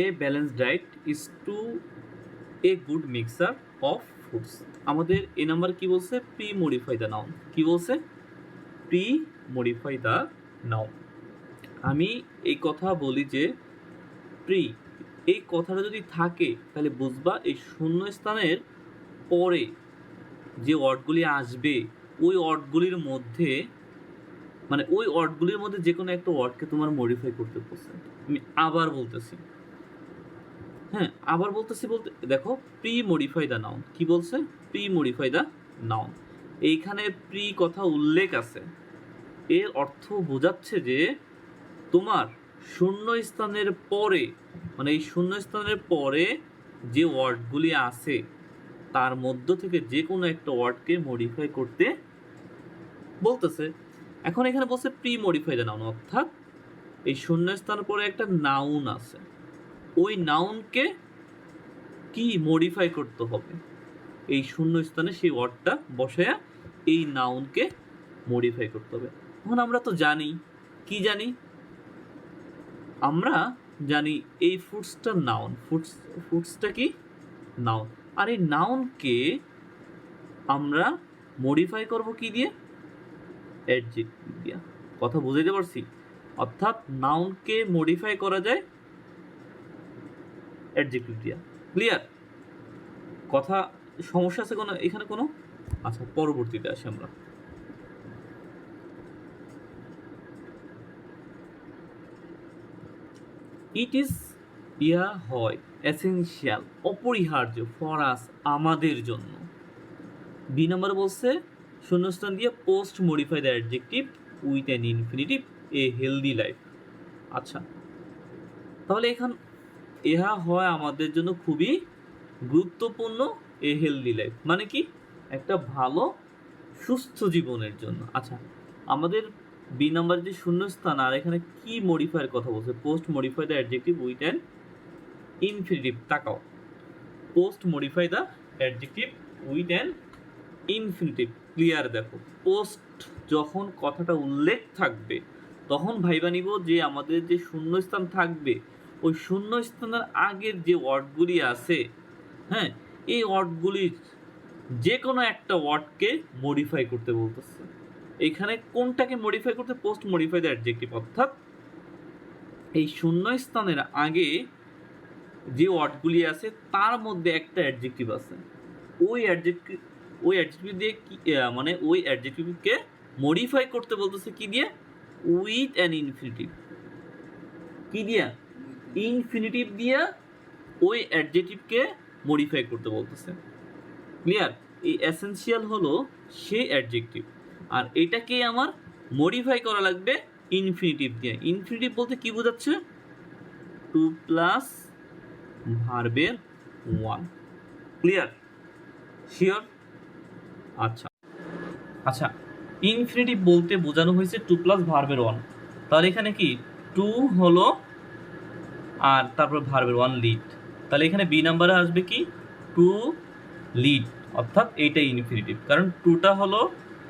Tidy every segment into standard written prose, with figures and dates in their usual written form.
A balance diet is to a good mixture of foods. আমাদের a number কি বলছে? Premodify the noun. কি বলছে? Premodify the noun. আমি এই কথা বলি যে প্রি, এই কথাটা যদি থাকে তাহলে বুঝবা এই শূন্যস্থানের পরে যে ওয়ার্ডগুলি আসবে ওই ওয়ার্ডগুলির মধ্যে, মানে ওই ওয়ার্ডগুলির মধ্যে যে কোনো একটা ওয়ার্ডকে তোমার মডিফাই করতে বলছে। আমি আবার বলতেছি, হ্যাঁ আবার বলতেছি, বলতে দেখো, প্রি মডিফাই দ্য নাউন। কি বলছে? Premodify the noun. এইখানে প্রি কথা উল্লেখ আছে, এর অর্থ বোঝাচ্ছে যে তোমার শূন্যস্থানের পরে, মানে এই শূন্যস্থানের পরে যে ওয়ার্ডগুলি আছে তার মধ্য থেকে যে কোনো একটা ওয়ার্ডকে মডিফাই করতে বলতেছে। এখন এখানে বলছে প্রি মডিফাই দ্য নাউন, অর্থাৎ এই শূন্যস্থানের পরে একটা নাউন আছে, ওই নাউনকে কি মডিফাই করতে হবে, এই শূন্যস্থানে সেই ওয়ার্ডটা বসায়া এই নাউনকে মডিফাই করতে হবে। এখন আমরা তো জানি, কি জানি? আমরা জানি এই ফুডসটা নাউন, ফুডসটা কি? নাউন। আর এই নাউনকে আমরা মডিফাই করব কি দিয়ে? অ্যাডজেক্টিভ দিয়ে। কথা বুঝাইতে পারছি? অর্থাৎ নাউনকে মডিফাই করা যায় অ্যাডজেক্টিভ দিয়ে। ক্লিয়ার? কথা সমস্যা আছে কোনো এখানে কোনো? আচ্ছা, পরবর্তীতে আসি আমরা। ইট ইজ ইয়া হয় এসেনশিয়াল, অপরিহার্য, ফর আস, আমাদের জন্য। বি নাম্বার বলছে শূন্যস্থান দিয়ে post modify the adjective with an infinitive A healthy life. আচ্ছা, তাহলে এখান ইহা হয় আমাদের জন্য খুবই গুরুত্বপূর্ণ, এ হেলদি লাইফ মানে কি? একটা ভালো সুস্থ জীবনের জন্য। আচ্ছা, আমাদের বি নাম্বার যে শূন্যস্থান, আর এখানে কি মডিফাইয়ের কথা বলছে? Post modify the adjective with an infinitive. তাকাও, post modify the adjective with an infinitive. Clear? দেখো, পোস্ট যখন কথাটা উল্লেখ থাকবে তখন ভাইবা নিব যে আমাদের যে শূন্যস্থান থাকবে ওই শূন্যস্থানের আগের যে ওয়ার্ডগুলি আছে, হ্যাঁ, এই ওয়ার্ডগুলির যে কোনো একটা ওয়ার্ডকে মডিফাই করতে বলতেছে। এখানে কোনটাকে মডিফাই করতে? পোস্ট মডিফাই দ্য অ্যাডজেক্টিভ, অর্থাৎ এই শূন্যস্থানের আগে যে ওয়ার্ডগুলি আছে তার মধ্যে একটা অ্যাডজেক্টিভ আছে, ওই অ্যাডজেক্টিভ দিয়ে কি, মানে ওই অ্যাডজেক্টিভকে মডিফাই করতে বলতেছে কি দিয়ে? With an infinitive. কি দিয়া? ইনফিনিটিভ দিয়া ওই অ্যাডজেক্টিভকে মডিফাই করতে বলতেছে। ক্লিয়ার? এই এসেনশিয়াল হলো সেই অ্যাডজেক্টিভ, আর এটাকে আমার মডিফাই করা লাগবে ইনফিনিটিভ দিয়ে। ইনফিনিটিভ বলতে কি বোঝাচ্ছে? টু প্লাস ভার্বের ওয়ান। ক্লিয়ার? শিওর? আচ্ছা আচ্ছা, ইনফিনিটিভ বলতে বোঝানো হয়েছে টু প্লাস ভার্বের ওয়ান। তাহলে এখানে কি টু হলো আর তারপর ভার্বের ওয়ান লিড, তাহলে এখানে বি নাম্বারে আসবে কি? টু লিড, অর্থাৎ এইটাই ইনফিনিটিভ, কারণ টুটা হলো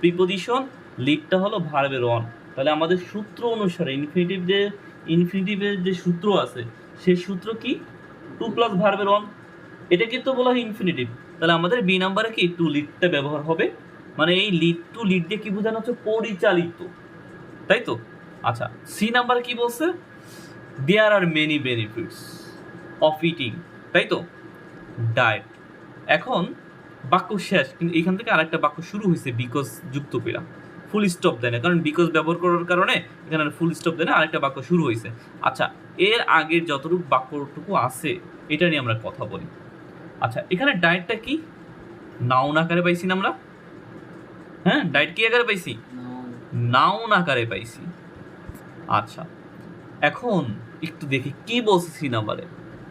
প্রিপোজিশন, লিডটা হলো ভার্বের ওয়ান। তাহলে আমাদের সূত্র অনুসারে ইনফিনিটিভের যে সূত্র আছে সেই সূত্র কি? টু প্লাস ভার্বের ওয়ান। এটা কিন্তু বলা হয় ইনফিনিটিভ, তাহলে আমাদের বি নাম্বারে কি টু লিডটা ব্যবহার হবে। মানে এই লিড টু লিড দিয়ে কি বোঝানো হচ্ছে? পরিচালিত, তাই তো? আচ্ছা, সি নাম্বার কি বলছে? There are many benefits of eating, তাই তো? ডায়েট। এখন বাক্য শেষ, কিন্তু এখান থেকে আরেকটা বাক্য শুরু হয়েছে বিকজ যুক্ত পেরা, ফুল স্টপ দেয় না, কারণ বিকজ ব্যবহার করার কারণে এখানে ফুল স্টপ দেয় না, আরেকটা বাক্য শুরু হয়েছে। আচ্ছা, এর আগের যতটুকু বাক্যটুকু আছে এটা নিয়ে আমরা কথা বলি। আচ্ছা, এখানে ডায়েটটা কি? নাউন আকারে পাইছি না আমরা? হ্যাঁ, ডায়েট কি আকারে পাইছি? নাউন আকারে পাইছি। আচ্ছা, এখন একটু দেখি কি বলছে সি নাম্বারে,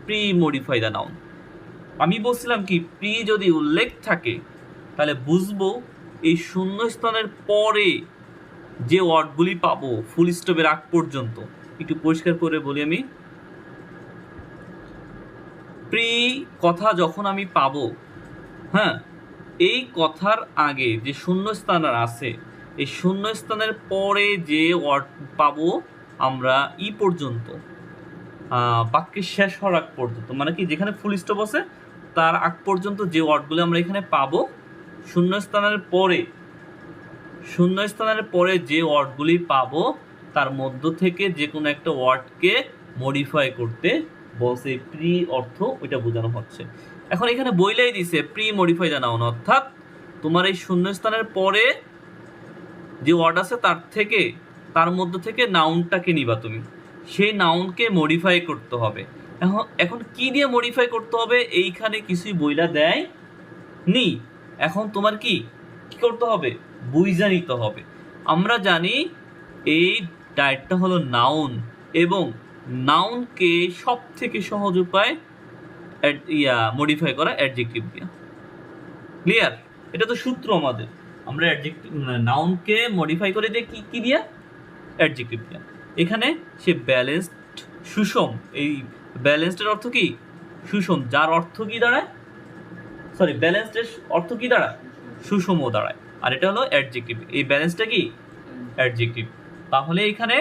প্রি মডিফাই দ্য নাউন। আমি বলছিলাম কি, প্রি যদি উল্লেখ থাকে তাহলে বুঝবো এই শূন্যস্থানের পরে যে ওয়ার্ডগুলি পাবো ফুল স্টপের আগ পর্যন্ত। একটু পরিষ্কার করে বলি আমি, প্রি কথা যখন আমি পাবো, হ্যাঁ, এই কথার আগে যে শূন্যস্থান আছে এই শূন্যস্থানের পরে যে ওয়ার্ড পাবো আমরা ই পর্যন্ত, বাক্যের শেষ হওয়ার আগ পর্যন্ত, মানে কি যেখানে ফুল স্টপ আছে তার আগ পর্যন্ত যে ওয়ার্ডগুলো আমরা এখানে পাবো, শূন্যস্থানের পরে যে ওয়ার্ডগুলি পাবো তার মধ্য থেকে যে কোনো একটা ওয়ার্ডকে মডিফাই করতে বলছে। প্রি অর্থ ওইটা বোঝানো হচ্ছে। এখন এখানে বইলাই দিছে প্রি মডিফাই দ্য নাউন, অর্থাৎ তোমার এই শূন্যস্থানের পরে যে ওয়ার্ড আছে তার মধ্য থেকে নাউনটাকে নিবা তুমি, সেই নাউনকে মডিফাই করতে হবে। এখন কি দিয়ে মডিফাই করতে হবে এইখানে কিছুই বইলা দেয় নি। এখন তোমার কি করতে হবে, বুঝা নিতে হবে। আমরা জানি এই ডায়েটটা হলো নাউন, এবং নাউনকে সব থেকে সহজ উপায় মডিফাই করা অ্যাডজেক্টিভ দিয়ে। ক্লিয়ার? এটা তো সূত্র আমাদের। আমরা অ্যাডজেক্টিভ নাউনকে মডিফাই করে দিই কি দিয়া? অ্যাডজেক্টিভ দিয়া। এখানে সে ব্যালেন্সড, সুষম। এই ব্যালেন্সডের অর্থ কি? সুষম। যার অর্থ কি দাঁড়ায়? সরি, ব্যালেন্সডের অর্থ কি দাঁড়ায়? সুষম দাঁড়ায়। আর এটা হলো অ্যাডজেক্টিভ। এই ব্যালেন্সটা কি? অ্যাডজেক্টিভ। তাহলে এখানে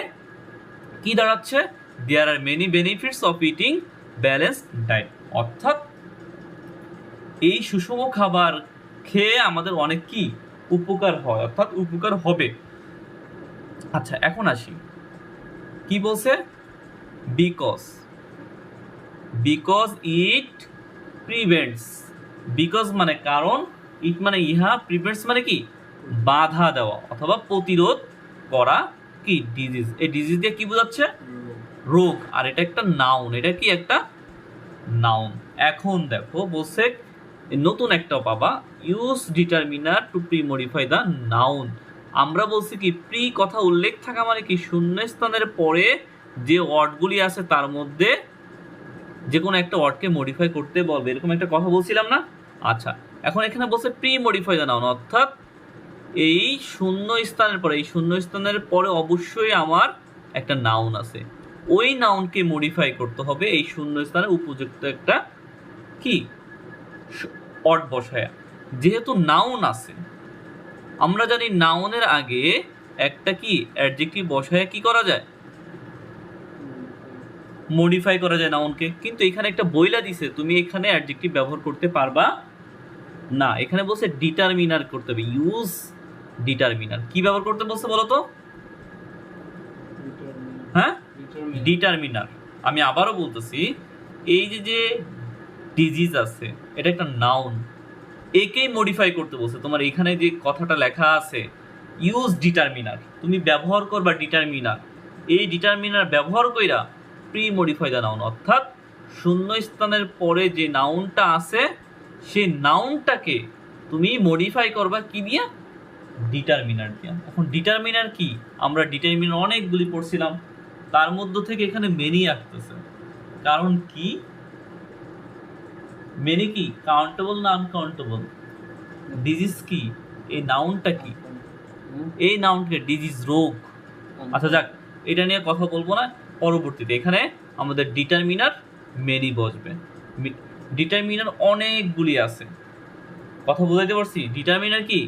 কি দাঁড়াচ্ছে? There are many benefits of eating balanced diet, অর্থাৎ এই সুষম খাবার খেয়ে আমাদের অনেক কি উপকার হয়, অর্থাৎ উপকার হবে। আচ্ছা, এখন আসি কি বলছে? Because it prevents. বিকজ মানে কারণ, ইট মানে ইহা, প্রিভেন্টস মানে কি বাধা দেওয়া অথবা প্রতিরোধ করা কি ডিজিজ। এই ডিজিজ দিয়ে কি বোঝাচ্ছে? রোগ। আর এটা একটা নাউন। এটা কি একটা নাউন। এখন দেখো বলছে নতুন একটা পাবা, use determiner two pre modify the noun. আমরা বলছি কি প্রি কথা উল্লেখ থাকা মানে কি শূন্যস্থানের পরে যে ওয়ার্ডগুলি আছে তার মধ্যে যে কোনো একটা ওয়ার্ডকে মডিফাই করতে বলবে, এরকম একটা কথা বলছিলাম না? আচ্ছা, এখন এখানে বলছে প্রি মডিফাই দ্য নাউন, অর্থাৎ এই শূন্যস্থানের পরে অবশ্যই আমার একটা নাউন আছে, ওই নাউনকে মডিফাই করতে হবে এই শূন্যস্থানে উপযুক্ত একটা কি ওয়ার্ড বসায়া। যেহেতু নাউন আছে, আমরা জানি নাউনের আগে একটা কি অ্যাডজেক্টিভ বসায়া কি করা যায়? মডিফাই করা যায় নাউনকে। কিন্তু এখানে একটা বইলা দিছে তুমি এখানে অ্যাডজেক্টিভ ব্যবহার করতে পারবা না। এখানে বলছে ডিটারমিনার করতে হবে, ইউজ ডিটারমিনার। কি ব্যবহার করতে বলছে বলো তো? হ্যাঁ, ডিটারমিনার। আমি আবারও বলতেছি, এই যে ডিজিজ আছে এটা একটা নাউন, একেই মডিফাই করতে বলছে। তোমার এখানে যে কথাটা লেখা আছে ইউজ ডিটারমিনার, তুমি ব্যবহার করবা ডিটারমিনার। এই ডিটারমিনার ব্যবহার কইরা প্রি মডিফাই দ্য নাউন, অর্থাৎ শূন্যস্থানের পরে যে নাউনটা আছে সেই নাউনটাকে তুমি মডিফাই করবা কি দিয়া? ডিটারমিনার দিয়া। এখন ডিটারমিনার কি? আমরা ডিটারমিনার অনেকগুলি পড়ছিলাম, তার মধ্য থেকে এখানে মেনি আসতেছে। কারণ কি? মেনি কি কাউন্টেবল না আনকাউন্টেবল? ডিজিজ কি? এই নাউনটা কি? এই নাউনকে ডিজিজ, রোগ। আচ্ছা যাক, এটা নিয়ে কথা বলবো না পরবর্তীতে। এখানে আমাদের ডিটারমিনার মেনি বসবে। ডিটারমিনার অনেকগুলি আছে, কথা বুঝাইতে পারছি? ডিটারমিনার কি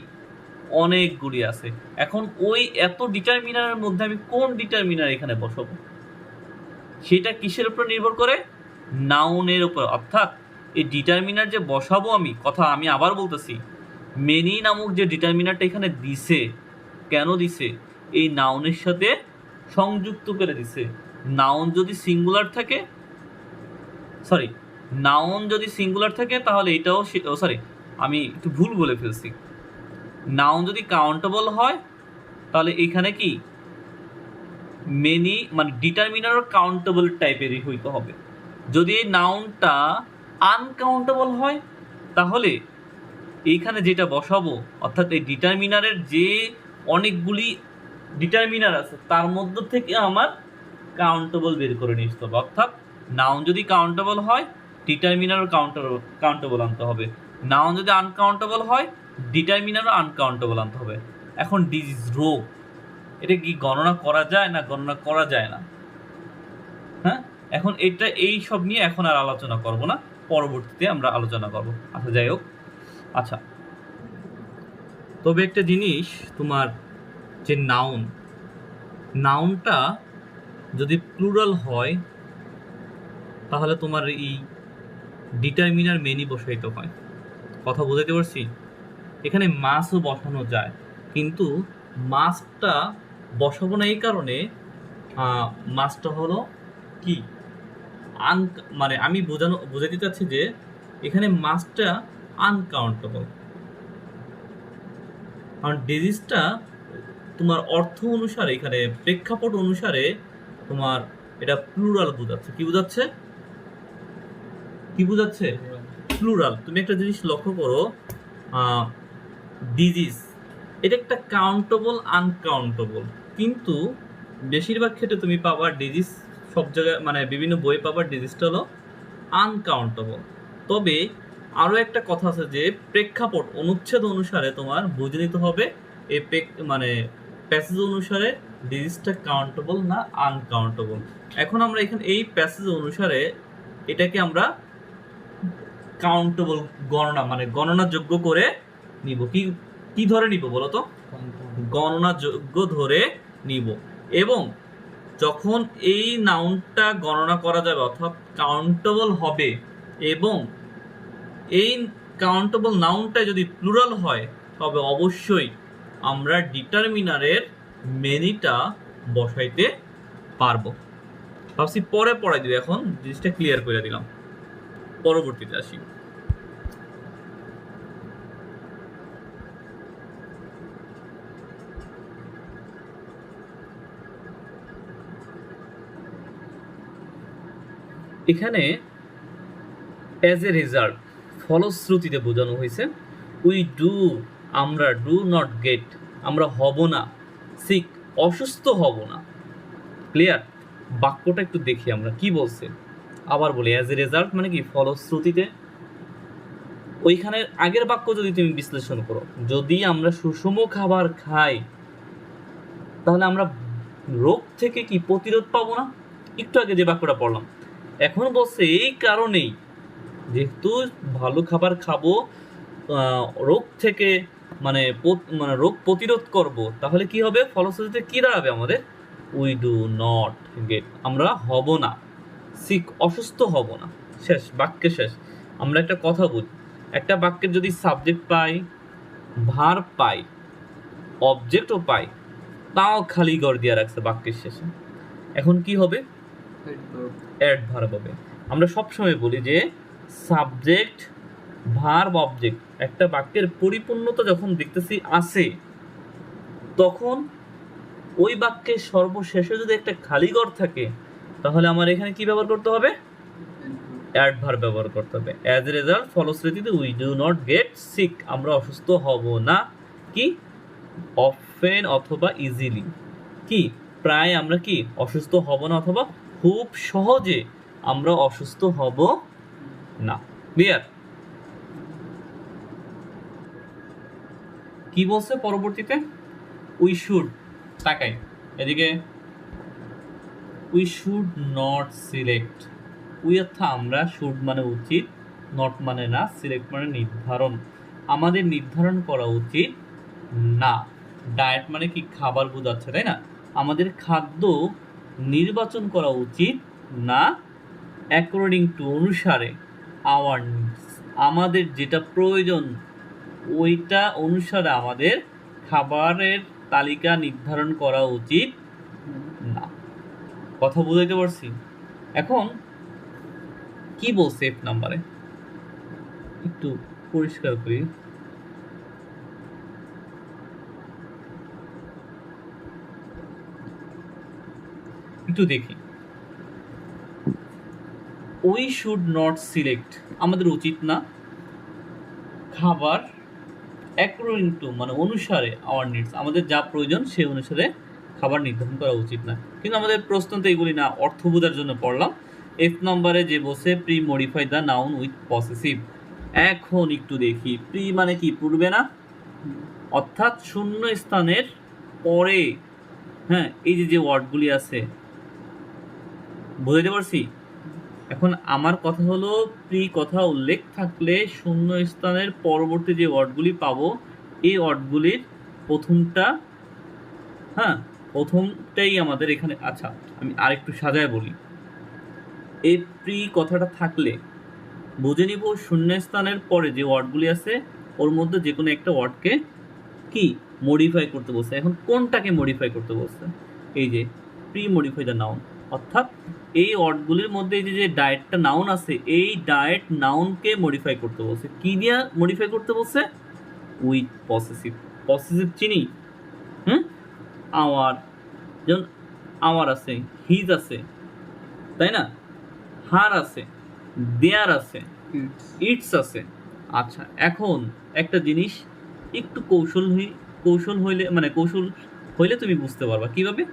অনেকগুলি আছে। এখন ওই এত ডিটারমিনারের মধ্যে আমি কোন ডিটারমিনার এখানে বসাবো সেটা কিসের উপর নির্ভর করে? নাউনের উপর। অর্থাৎ এই ডিটারমিনার যে বসাবো আমি আবার বলতেছি, মেনি নামক যে ডিটারমিনারটা এখানে দিছে, কেন দিছে? এই নাউনের সাথে সংযুক্ত করে দিছে। নাউন যদি সিঙ্গুলার থাকে তাহলে এটাও, সরি আমি একটু ভুল বলে ফেলছি। নাউন যদি কাউন্টেবল হয় তাহলে এখানে কি মেনি মানে ডিটারমিনার কাউন্টেবল টাইপেরই হইতে হবে। যদি এই নাউনটা আনকাউন্টেবল হয় তাহলে এইখানে যেটা বসাবো, অর্থাৎ এই ডিটারমিনারের যে অনেকগুলি ডিটারমিনার আছে তার মধ্য থেকে আমার কাউন্টেবল বের করে নিতে হবে। অর্থাৎ নাউন যদি কাউন্টেবল হয় ডিটারমিনারও কাউন্টেবল আনতে হবে, নাউন যদি আনকাউন্টেবল হয় ডিটারমিনারও আনকাউন্টেবল আনতে হবে। এখন ডিজিজ, রোগ, এটা কি গণনা করা যায় না? গণনা করা যায় না। হ্যাঁ, এখন এই সব নিয়ে এখন আর আলোচনা করব না, পরবর্তীতে আমরা আলোচনা করব। আচ্ছা যাই হোক। আচ্ছা, তবে একটা জিনিস, তোমার যে নাউনটা যদি প্লুরাল হয় তাহলে তোমার এই ডিটারমিনার মেনি বসাইতে হয়। কথা বুঝাইতে পারছি? এখানে মাসও বসানো যায়, কিন্তু মাসটা বসাবো না এই কারণে, মাসটা হলো কি মানে আমি বোঝাতে চাচ্ছি যে এখানে মাসটা আনকাউন্টেবল, কারণ ডিজিজটা তোমার অর্থ অনুসারে, এখানে প্রেক্ষাপট অনুসারে তোমার এটা প্লুরাল বোঝাচ্ছে। কি বোঝাচ্ছে? কি বোঝাচ্ছে? প্লুরাল। তুমি একটা জিনিস লক্ষ্য করো, ডিজিজ এটা একটা কাউন্টেবল আনকাউন্টেবল, কিন্তু বেশিরভাগ ক্ষেত্রে তুমি পাবা ডিজিজ, সব জায়গায় মানে বিভিন্ন বই পাবা ডিজিজটা হলো আনকাউন্টেবল। তবে আরও একটা কথা আছে যে প্রেক্ষাপট অনুচ্ছেদ অনুসারে তোমার বুঝে নিতে হবে এই মানে প্যাসেজ অনুসারে ডিজিজটা কাউন্টেবল না আনকাউন্টেবল। এখন আমরা এখানে এই প্যাসেজ অনুসারে এটাকে আমরা কাউন্টেবল মানে গণনাযোগ্য করে নিব। কি কি ধরে নিব বলো তো? গণনাযোগ্য ধরে নিব। এবং যখন এই নাউনটা গণনা করা যাবে অর্থাৎ কাউন্টেবল হবে, এবং এই কাউন্টেবল নাউনটা যদি প্লুরাল হয়, তবে অবশ্যই আমরা ডিটারমিনারের মেনিটা বসাইতে পারবো। ভাবছি পরে পড়াই দিই, এখন জিনিসটা ক্লিয়ার করে দিলাম, পরবর্তীতে আসি। এখানে অ্যাজ এ রেজাল্ট ফলশ্রুতিতে বোঝানো হয়েছে উই ডু, আমরা ডু নট গেট, আমরা হব না, সিক অসুস্থ হব না। ক্লিয়ার? বাক্যটা একটু দেখি আমরা কি বলছে। আবার বলি, অ্যাজ এ রেজাল্ট মানে কি ফলশ্রুতিতে। ওইখানের আগের বাক্য যদি তুমি বিশ্লেষণ করো, যদি আমরা সুষম খাবার খাই তাহলে আমরা রোগ থেকে কি প্রতিরোধ পাবো না? একটু আগে যে বাক্যটা পড়লাম, এখন বলছে এই কারণেই যেহেতু ভালো খাবার খাবো, রোগ থেকে মানে রোগ প্রতিরোধ করব, তাহলে কি হবে? ফলশ্রুতিতে কি দাঁড়াবে আমাদের? উই ডু নট গেট, আমরা হব না, সিক অসুস্থ হব না। শেষ, বাক্যে শেষ। আমরা একটা কথা বলি, একটা বাক্যের যদি সাবজেক্ট পাই, ভার্ব পাই, অবজেক্টও পাই, তাও খালি ঘর দিয়ে রাখছে বাক্যের শেষে, এখন কি হবে? অ্যাডভার্ব হবে। আমরা সবসময় বলি যে সাবজেক্ট ভার্ব অবজেক্ট একটা বাক্যের পরিপূর্ণতা যখন দেখতেছি আছে, তখন ওই বাক্যের সর্বশেষে যদি একটা খালি ঘর থাকে, তাহলে আমার এখানে কি ব্যবহার করতে হবে? অ্যাডভার্ব ব্যবহার করতে হবে। অ্যাজ এ রেজাল্ট ফলশ্রুতিতে we do not get sick, আমরা অসুস্থ হব না। কি? অফেন অথবা ইজিলি, কি প্রায় আমরা কি অসুস্থ হব না, অথবা খুব সহজে আমরা অসুস্থ হব না। ক্লিয়ার? কি বলছে পরবর্তীতে? উই শুড, তাকাই এদিকে, we should not select. We অর্থাৎ আমরা, শুড মানে উচিত, নট মানে না, সিলেক্ট মানে নির্ধারণ, আমাদের নির্ধারণ করা উচিত না। ডায়েট মানে কি খাবার বোঝাচ্ছে, তাই না? আমাদের খাদ্য নির্বাচন করা উচিত না, অ্যাকর্ডিং টু অনুসারে, আওয়ার নিডস আমাদের যেটা প্রয়োজন ওইটা অনুসারে আমাদের খাবারের তালিকা নির্ধারণ করা উচিত না। কথা বুঝাইতে পারছি? এখন কি বলছে এফ নাম্বারে, একটু পরিষ্কার করি। একটু দেখি, উই শুড নট সিলেক্ট, আমাদের উচিত না খাবার অ্যাকর্ডিং টু মানে অনুসারে, আওয়ার নিডস আমাদের যা প্রয়োজন সেই অনুসারে খাবার নির্ধারণ করা উচিত না। কিন্তু আমাদের প্রশ্ন তো এগুলি না, অর্থ বোঝার জন্য পড়লাম। এফ নম্বরে যে বসে pre modify the noun with possessive. এখন একটু দেখি, প্রি মানে কি পূর্বে না, অর্থাৎ শূন্য স্থানের পরে। হ্যাঁ, এই যে ওয়ার্ডগুলি আছে, বুঝতে পারছি? এখন আমার কথা হলো, প্রি কথা উল্লেখ থাকলে শূন্য স্থানের পরবর্তী যে ওয়ার্ডগুলি পাবো, এই ওয়ার্ডগুলির প্রথমটা, হ্যাঁ প্রথমটাই আমাদের এখানে। আচ্ছা, আমি আরেকটু সাজায় বলি, এই প্রি কথাটা থাকলে বুঝে নিব শূন্যস্থানের পরে যে ওয়ার্ডগুলি আছে ওর মধ্যে যে কোনো একটা ওয়ার্ডকে কি মডিফাই করতে বলছে। এখন কোনটাকে মডিফাই করতে বলছে? এই যে প্রি মডিফাই দ্য নাউন, অর্থাৎ এই ওয়ার্ডগুলির মধ্যে এই যে ডায়েটটা নাউন আছে, এই ডায়েট নাউনকে মডিফাই করতে বলছে। কি দিয়ে মডিফাই করতে বলছে? With possessive. পসেসিভ চিনি, আওয়ার, যেমন আওয়ার আছে, হিজ আছে, তাই না, হার আছে, দেয়ার আছে, ইটস আছে। আচ্ছা, এখন একটা জিনিস একটু কৌশল হইলে তুমি বুঝতে পারবা কিভাবে।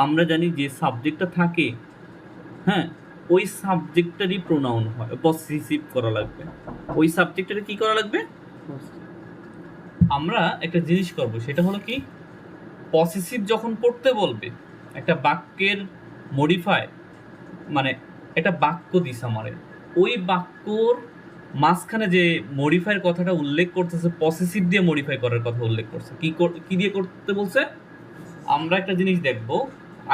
আমরা জানি যে সাবজেক্টটা থাকে, হ্যাঁ, ওই সাবজেক্টটারই প্রোনাউন হয়, পসেসিভ করা লাগবে। ওই সাবজেক্টটারে কি করা লাগবে? আমরা একটা জিনিস করব, সেটা হলো কি, পসেসিভ যখন পড়তে বলবে একটা বাক্যের মডিফাই, মানে একটা বাক্য দিস আমারে, ওই বাক্যর মাঝখানে যে মডিফাইয়ের কথাটা উল্লেখ করতেছে, পসেসিভ দিয়ে মডিফাই করার কথা উল্লেখ করছে। কি দিয়ে করতে বলছে? আমরা একটা জিনিস দেখব,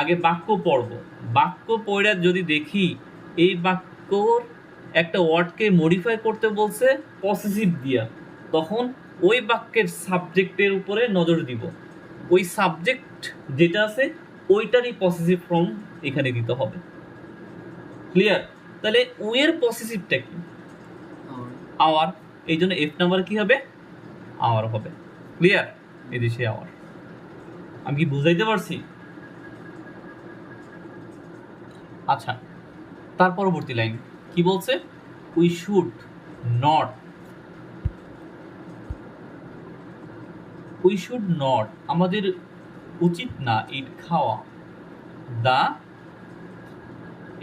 আগে বাক্য পড়ব, বাক্য পড়ে যদি দেখি এই বাক্যর একটা ওয়ার্ডকে মডিফাই করতে বলছে পসেসিভ দিয়া, তখন ওই বাক্যের সাবজেক্টের উপরে নজর দিব। ওই সাবজেক্ট যেটা আছে ওইটারই পসেসিভ ফর্ম এখানে দিতে হবে। ক্লিয়ার? তাহলে ওয়ের পসেসিভটা কি? আওয়ার। এই জন্য এফ নাম্বার কি হবে? আওয়ার হবে। ক্লিয়ার? এই যে সে আওয়ার। আমি কি বুঝাইতে পারছি? আচ্ছা, তার পরবর্তী লাইন কি বলছে? উই শুড নট, আমাদের উচিত না ইট খাওয়া, দা,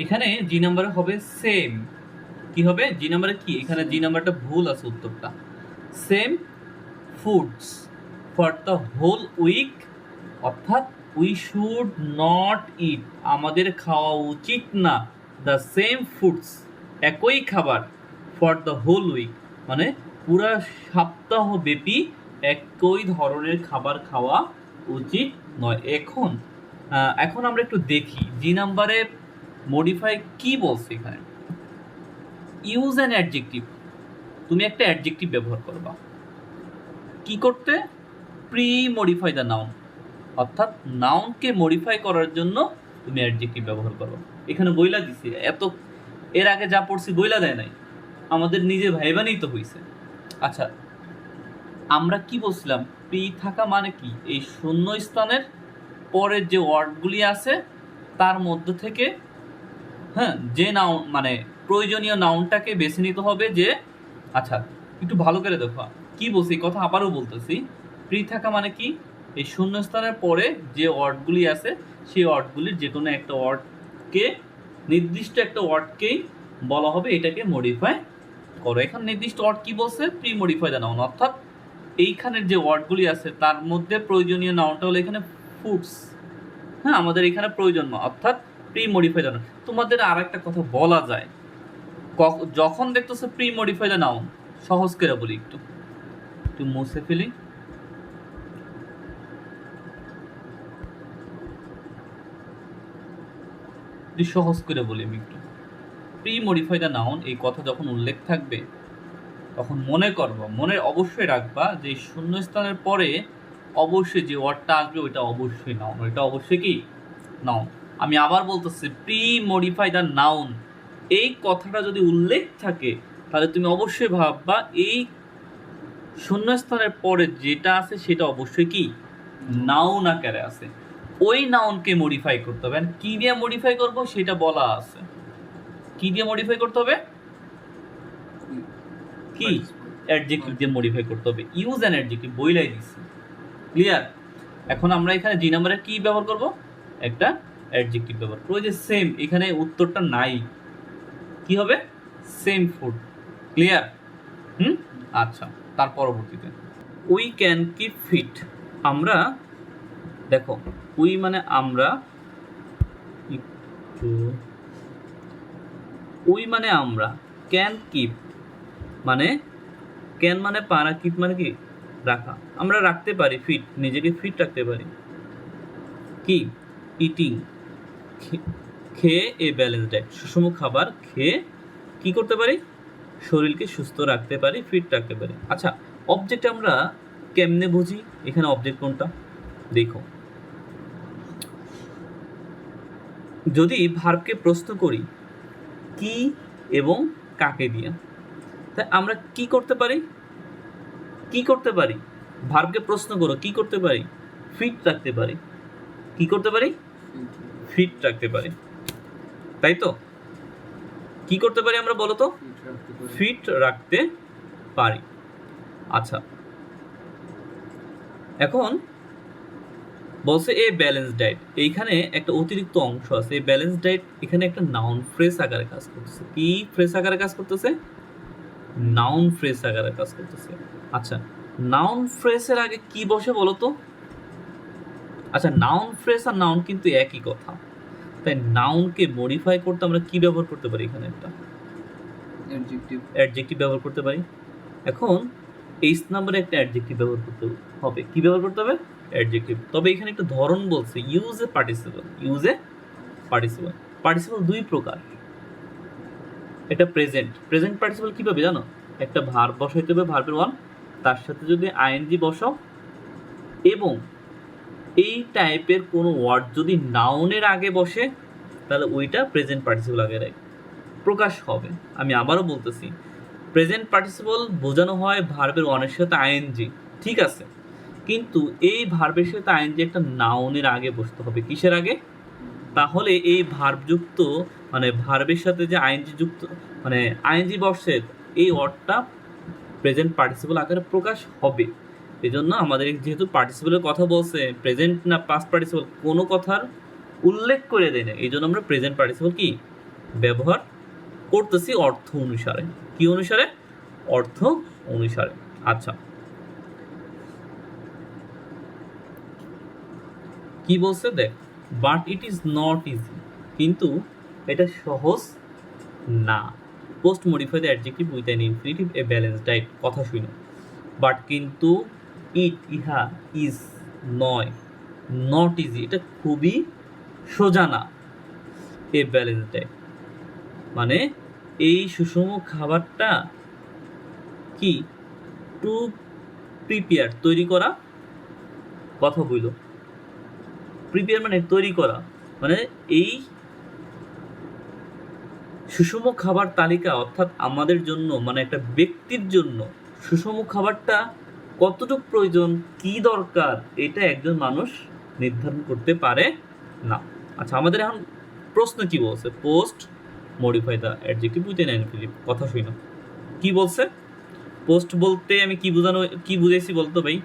এখানে জি নাম্বারে হবে সেম। কি হবে? জি নাম্বারে কি? এখানে জি নাম্বারটা ভুল আছে, উত্তরটা same foods for the whole week, অর্থাৎ উই শুড নট ইট, আমাদের খাওয়া উচিত না, দ্য সেম ফুডস, একই খাবার, ফর দ্য হোল উইক, মানে পুরা সপ্তাহ ব্যাপী একই ধরনের খাবার খাওয়া উচিত নয়। এখন আমরা একটু দেখি জি নাম্বারে মডিফাই কি বলছে এখানে। ইউজ অ্যান অ্যাডজেক্টিভ, তুমি একটা অ্যাডজেক্টিভ ব্যবহার করবা কি করতে? প্রি মডিফাই দ্য নাউন, অর্থাৎ নাউনকে মডিফাই করার জন্য তুমি অ্যাডজেক্টিভ ব্যবহার করো। এখানে বইলা দিছি, এর আগে যা পড়ছি বইলা দেয় নাই, আমাদের নিজে ভাইবানেই তো হইছে। আচ্ছা, আমরা কি বলছিলাম? প্রি থাকা মানে কি? এই শূন্য স্থানের পরের যে ওয়ার্ডগুলি আছে তার মধ্য থেকে, হ্যাঁ, যে নাউন মানে প্রয়োজনীয় নাউনটাকে বেছে নিতে হবে। যে আচ্ছা, একটু ভালো করে দেখো কি বলছি, কথা আবারও বলতেছি। প্রি থাকা মানে কি? এই শূন্যস্থানের পরে যে ওয়ার্ডগুলি আছে সেই ওয়ার্ডগুলির যে কোনো একটা ওয়ার্ডকে, নির্দিষ্ট একটা ওয়ার্ডকেই বলা হবে এটাকে মডিফাই করো। এখানে নির্দিষ্ট ওয়ার্ড কি বলছে? প্রি মডিফাই দ্য নাউন, অর্থাৎ এইখানের যে ওয়ার্ডগুলি আছে তার মধ্যে প্রয়োজনীয় নাউনটা হলো এখানে ফুডস, হ্যাঁ, আমাদের এখানে প্রয়োজন না, অর্থাৎ প্রি মডিফাই দ্য নাউন। তোমাদের আর একটা কথা বলা যায়, যখন দেখতেছো প্রি মডিফাই দ্য নাউন, সহজ করে বলি, একটু মুছে ফেলি। সহজ করে বলি আমি একটু, প্রি মডিফাই দ্য নাউন এই কথা যখন উল্লেখ থাকবে তখন মনে অবশ্যই রাখবা যে শূন্যস্থানের পরে অবশ্যই যে ওয়ার্ডটা আসবে ওইটা অবশ্যই নাউন, ওইটা অবশ্যই কি নাউন। আমি আবার বলতেছি, প্রি মডিফাই দ্য নাউন এই কথাটা যদি উল্লেখ থাকে তাহলে তুমি অবশ্যই ভাববা এই শূন্যস্থানের পরে যেটা আছে সেটা অবশ্যই কি নাউন আকারে আছে। ওই নাউনকে মডিফাই করতে হবে। কি দিয়ে মডিফাই করব সেটা বলা আছে। কি দিয়ে মডিফাই করতে হবে? কি অ্যাডজেক্টিভ দিয়ে মডিফাই করতে হবে। ইউজ অ্যান অ্যাডজেক্টিভ বইলাই দিছি। ক্লিয়ার? এখন আমরা এখানে জি নাম্বারে কি ব্যবহার করব? একটা অ্যাডজেক্টিভ ব্যবহার করব। যে সেম, এখানে উত্তরটা নাই, কি হবে? Same food. ক্লিয়ার? আচ্ছা, তার পরবর্তীতে উই ক্যান কিপ ফিট, আমরা দেখো উই মানে আমরা, উই মানে আমরা, ক্যান কিপ মানে ক্যান মানে পারা, কিপ মানে কি রাখা, আমরা রাখতে পারি, ফিট নিজেকে ফিট রাখতে পারি। কি? ইটিং, খেয়ে এ ব্যালেন্স ডায়েট, সুষম খাবার খেয়ে কি করতে পারি, শরীরকে সুস্থ রাখতে পারি, ফিট রাখতে পারি। আচ্ছা, অবজেক্ট আমরা কেমনে বুঝি? এখানে অবজেক্ট কোনটা দেখো, যদি ভার্বকে প্রশ্ন করি কি এবং কাকে দিয়ে, তাই আমরা কি করতে পারি, কি করতে পারি, ভার্বকে প্রশ্ন করো কি করতে পারি, ফিট রাখতে পারি। কি করতে পারি? ফিট রাখতে পারি, তাই তো? কি করতে পারি আমরা বলো তো? ফিট রাখতে পারি। আচ্ছা, এখন বলছে এ ব্যালেন্স ডায়েট, এইখানে একটা অতিরিক্ত অংশ আছে। এই ব্যালেন্স ডায়েট এখানে একটা নাউন ফ্রেজ আকারে কাজ করতেছে। কি ফ্রেজ আকারে কাজ করতেছে? নাউন ফ্রেজ আকারে কাজ করতেছে। আচ্ছা, নাউন ফ্রেজের আগে কি বসে বলো তো? আচ্ছা, নাউন ফ্রেজ আর নাউন কিন্তু একই কথা, তাই নাউনকে মডিফাই করতে আমরা কি ব্যবহার করতে পারি? এখানে একটা অ্যাডজেক্টিভ ব্যবহার করতে পারি। এখন এইচ নাম্বারে একটা অ্যাডজেক্টিভ ব্যবহার করতে হবে। কি ব্যবহার করতে হবে? অ্যাডজেক্টিভ। তবে এখানে একটা ধরন বলছে, use a participle. Use a participle. Participle দুই প্রকার, এটা প্রেজেন্ট পার্টিসিপল কিভাবে জানো? একটা ভার্ব বসাইতে হবে, ভার্বের ওয়ান, তার সাথে যদি আইএনজি বসাও এবং এই টাইপের কোনো ওয়ার্ড যদি নাউনের আগে বসে, তাহলে ওইটা প্রেজেন্ট পার্টিসিপল আগে প্রকাশ হবে। আমি আবারও বলতেছি, প্রেজেন্ট পার্টিসিপল বোঝানো হয় ভার্বের ওয়ানের সাথে আইএনজি, ঠিক আছে, কিন্তু এই ভার্বের সাথে আইএনজি একটা নাউনের আগে বসতে হবে। কিসের আগে? তাহলে এই ভার্বযুক্ত মানে ভার্বের সাথে যে আইএনজি যুক্ত মানে আইএনজি বসে, এই ওয়ার্ডটা প্রেজেন্ট পার্টিসিপল আকারে প্রকাশ হবে। এই জন্য আমাদের যেহেতু পার্টিসিপলের কথা বলছে, প্রেজেন্ট না পাস্ট পার্টিসিপল কোনো কথার উল্লেখ করে দেয় না, এই জন্য আমরা প্রেজেন্ট পার্টিসিপল কি ব্যবহার করতেছি অর্থ অনুসারে। কি অনুসারে? অর্থ অনুসারে। আচ্ছা, কি বলছে দেখ, but it is not easy, কিন্তু এটা সহজ না। Post modify the adjective with an infinitive A balance diet. কথা শুনো, বাট কিন্তু, ইট ইহা, ইজ নয়, নট ইজি এটা খুবই সোজা না, এ ব্যালেন্স ডায়েট মানে এই সুষম খাবারটা কি টু প্রিপেয়ার তৈরি করা। কথা বইল, প্রিপেয়ার মানে তৈরি করা, মানে এই সুষম খাবার তালিকা অর্থাৎ আমাদের জন্য মানে একটা ব্যক্তির জন্য সুষম খাবারটা কতটুকু প্রয়োজন, কি দরকার, এটা একজন মানুষ নির্ধারণ করতে পারে না। আচ্ছা, আমাদের এখন প্রশ্ন কি বলছে, post modify the adjective with an infinitive. কথা শুনো কি বলছে। পোস্ট বলতে আমি কি বুঝেছি বলতো ভাই?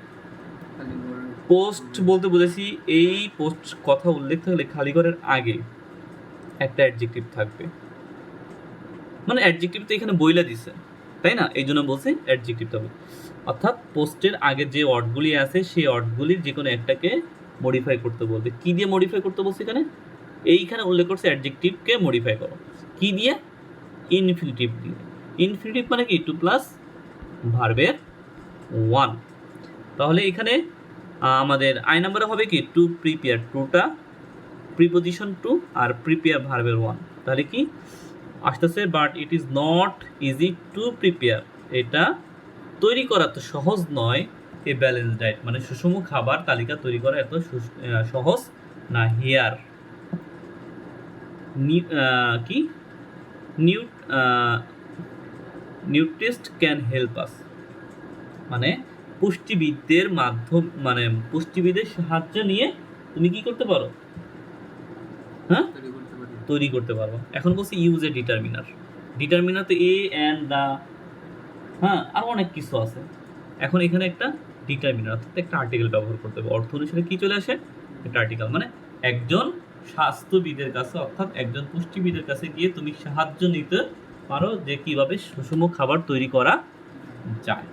পোস্ট বলতে বুঝেছি এই পোস্ট কথা উল্লেখ থাকলে খালি ঘরের আগে একটা অ্যাডজেক্টিভ থাকবে, মানে অ্যাডজেক্টিভ তো এখানে বইলা দিছে, তাই না? এই জন্য বলছি অ্যাডজেক্টিভ হবে, অর্থাৎ পোস্টের আগে যে ওয়ার্ডগুলি আছে সেই ওয়ার্ডগুলির যে কোনো একটাকে মডিফাই করতে বলবে। কি দিয়ে মডিফাই করতে বলছে এখানে? এইখানে উল্লেখ করছে অ্যাডজেক্টিভকে মডিফাই করো। কি দিয়ে? ইনফিনিটিভ দিয়ে। ইনফিনিটিভ মানে কি? টু প্লাস ভার্বের ওয়ান। তাহলে এখানে আমাদের আই নাম্বারে হবে কি টু প্রিপেয়ার, টুটা প্রিপোজিশন টু আর প্রিপেয়ার ভার্বের ওয়ান। তাহলে কি আসতেছে? But it is not easy to prepare, এটা তৈরি করা তো সহজ নয়। এ ব্যালেন্স ডায়েট মানে সুষম খাবার তালিকা তৈরি করা এত সহজ না। হিয়ার কি নিউট্রিস্ট ক্যান হেল্প আস, মানে পুষ্টিবিদদের মাধ্যম মানে পুষ্টিবিদের সাহায্য নিয়ে তুমি কি করতে পারো? হ্যাঁ, তৈরি করতে পারবো। এখন বলছি ইউজ এ ডিটারমিনার। ডিটারমিনার তো এ অ্যান্ড দা, হ্যাঁ আর অনেক কিছু আছে। এখন এখানে একটা ডিটারমিনার অর্থাৎ একটা আর্টিকেল ব্যবহার করতে হবে। অর্থ অনুসারে কি চলে আসে? একটা আর্টিকেল, মানে একজন স্বাস্থ্যবিদের কাছে অর্থাৎ একজন পুষ্টিবিদের কাছে গিয়ে তুমি সাহায্য নিতে পারো যে কিভাবে সুষম খাবার তৈরি করা যায়।